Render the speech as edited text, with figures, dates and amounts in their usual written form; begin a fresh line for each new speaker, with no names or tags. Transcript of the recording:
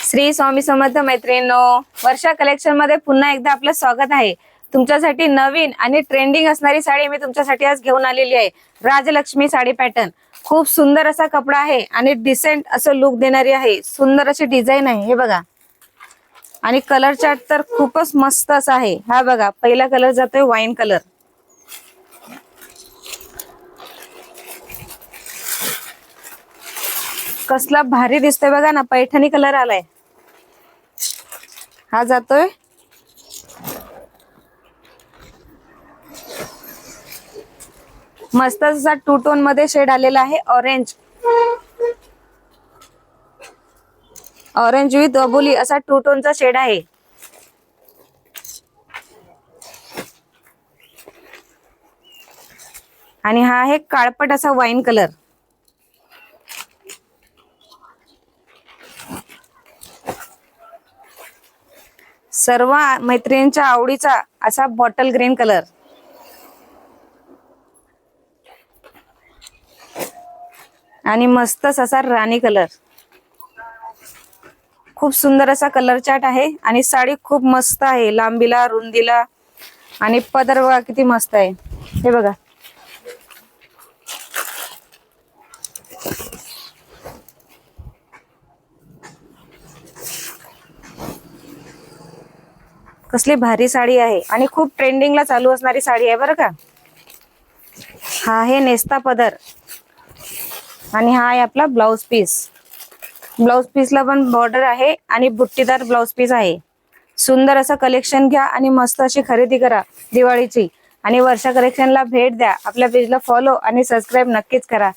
श्री स्वामी समर्थ मैत्रिणींनो, वर्षा कलेक्शन मध्ये पुन्हा एकदा आपलं स्वागत आहे। तुमच्यासाठी नवीन आणि ट्रेंडिंग असणारी साडी मी तुमच्यासाठी आज घेऊन आलेली आहे। राजलक्ष्मी साडी पॅटर्न खूप सुंदर असा कपडा आहे आणि डिसेंट असं लुक देणारी आहे। सुंदर अशी डिझाइन आहे, हे बघा। आणि कलर चार्ट तर खूपच मस्त असा आहे। हा बघा, पहिला कलर जातोय वाईन कलर, कसला भारी दिसतोय बघा ना। पैठणी कलर आलाय, हा जातोय मस्त असा टू टोन मध्ये शेड आलेला आहे। ऑरेंज ऑरेंज विथ अबोली असा टू टोनचा शेड आहे। आणि हा आहे काळपट असा वाईन कलर। सर्व मैत्रिणींच्या आवडीचा असा बॉटल ग्रीन कलर। आणि मस्तच असा राणी कलर। खूप सुंदर असा कलर चार्ट आहे आणि साडी खूप मस्त आहे, लांबीला रुंदीला। आणि पदर बघा किती मस्त आहे, हे बघा। कसली भारी साडी आहे आणि खूप ट्रेंडिंगला चालू असणारी साडी आहे बरं का। हा आहे नेस्ता पदर आणि हा आहे आपला ब्लाउज पीस। ब्लाउज पीसला पण बॉर्डर आहे आणि बुट्टीदार ब्लाउज पीस आहे। सुंदर असं कलेक्शन घ्या आणि मस्त अशी खरेदी करा दिवाळीची। आणि वर्षा कलेक्शनला भेट द्या, आपल्या पेजला फॉलो आणि सबस्क्राइब नक्कीच करा।